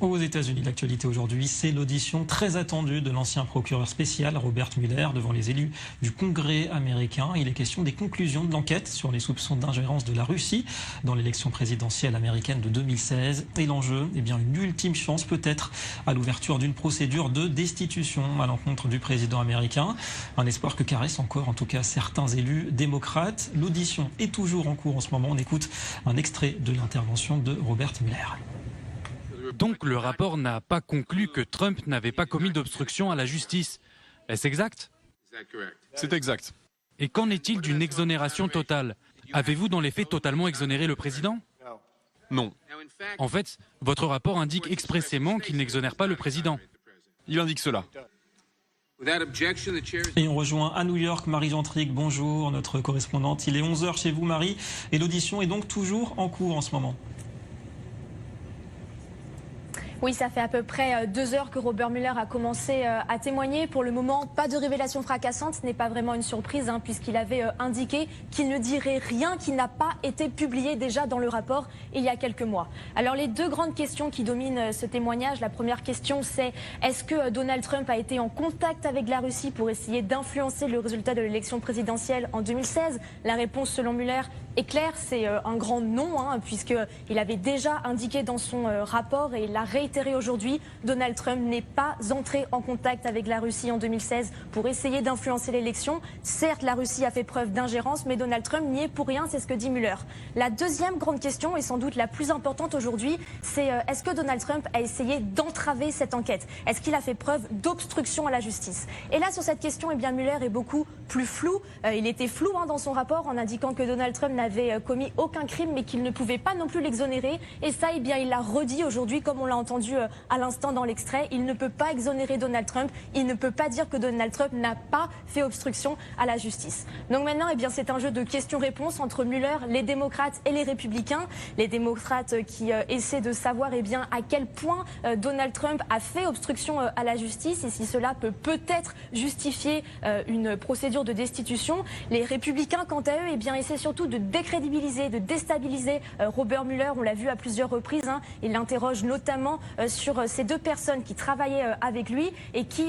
Aux États-Unis, l'actualité aujourd'hui, c'est l'audition très attendue de l'ancien procureur spécial Robert Mueller devant les élus du Congrès américain. Il est question des conclusions de l'enquête sur les soupçons d'ingérence de la Russie dans l'élection présidentielle américaine de 2016. Et l'enjeu, une ultime chance peut-être à l'ouverture d'une procédure de destitution à l'encontre du président américain. Un espoir que caressent encore, en tout cas, certains élus démocrates. L'audition est toujours en cours en ce moment. On écoute un extrait de l'intervention de Robert Mueller. Donc le rapport n'a pas conclu que Trump n'avait pas commis d'obstruction à la justice. Est-ce exact? C'est exact. Et qu'en est-il d'une exonération totale? Avez-vous dans les faits totalement exonéré le président? Non. En fait, votre rapport indique expressément qu'il n'exonère pas le président. Il indique cela. Et on rejoint à New York Marie Gentric. Bonjour, notre correspondante. Il est 11h chez vous, Marie. Et l'audition est donc toujours en cours en ce moment. Oui, ça fait à peu près 2 heures que Robert Mueller a commencé à témoigner. Pour le moment, pas de révélation fracassante. Ce n'est pas vraiment une surprise puisqu'il avait indiqué qu'il ne dirait rien qui n'a pas été publié déjà dans le rapport il y a quelques mois. Alors les deux grandes questions qui dominent ce témoignage, la première question c'est est-ce que Donald Trump a été en contact avec la Russie pour essayer d'influencer le résultat de l'élection présidentielle en 2016? La réponse selon Mueller est claire, c'est un grand non puisqu'il avait déjà indiqué dans son rapport et l'a réitéré aujourd'hui, Donald Trump n'est pas entré en contact avec la Russie en 2016 pour essayer d'influencer l'élection. Certes, la Russie a fait preuve d'ingérence, mais Donald Trump n'y est pour rien, c'est ce que dit Mueller. La deuxième grande question, et sans doute la plus importante aujourd'hui, c'est est-ce que Donald Trump a essayé d'entraver cette enquête? Est-ce qu'il a fait preuve d'obstruction à la justice? Et là, sur cette question, Mueller est beaucoup plus flou. Il était flou dans son rapport en indiquant que Donald Trump n'avait commis aucun crime, mais qu'il ne pouvait pas non plus l'exonérer. Et ça, il l'a redit aujourd'hui, comme on l'a entendu à l'instant dans l'extrait. Il ne peut pas exonérer Donald Trump. Il ne peut pas dire que Donald Trump n'a pas fait obstruction à la justice. Donc maintenant, c'est un jeu de questions-réponses entre Mueller, les démocrates et les républicains. Les démocrates qui essaient de savoir à quel point Donald Trump a fait obstruction à la justice et si cela peut peut-être justifier une procédure de destitution. Les républicains, quant à eux, essaient surtout de décrédibiliser, de déstabiliser Robert Mueller. On l'a vu à plusieurs reprises. Il l'interroge notamment sur ces deux personnes qui travaillaient avec lui et qui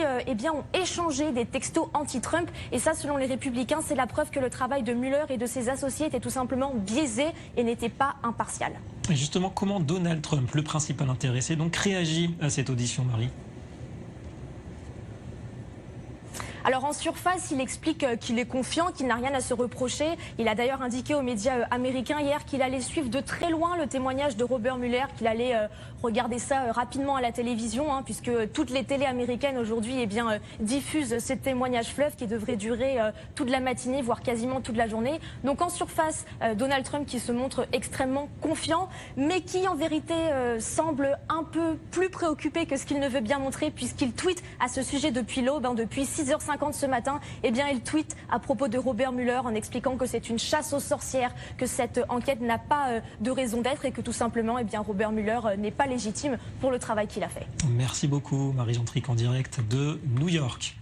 ont échangé des textos anti-Trump. Et ça, selon les républicains, c'est la preuve que le travail de Mueller et de ses associés était tout simplement biaisé et n'était pas impartial. Et justement, comment Donald Trump, le principal intéressé, donc réagit à cette audition, Marie? Alors en surface, il explique qu'il est confiant, qu'il n'a rien à se reprocher. Il a d'ailleurs indiqué aux médias américains hier qu'il allait suivre de très loin le témoignage de Robert Mueller, qu'il allait regarder ça rapidement à la télévision, puisque toutes les télés américaines aujourd'hui diffusent ces témoignages fleuves qui devraient durer toute la matinée, voire quasiment toute la journée. Donc en surface, Donald Trump qui se montre extrêmement confiant, mais qui en vérité semble un peu plus préoccupé que ce qu'il ne veut bien montrer, puisqu'il tweete à ce sujet depuis l'aube, depuis 6h50 ce matin. Il tweet à propos de Robert Mueller en expliquant que c'est une chasse aux sorcières, que cette enquête n'a pas de raison d'être et que tout simplement Robert Mueller n'est pas légitime pour le travail qu'il a fait. Merci beaucoup Marie Gentric en direct de New York.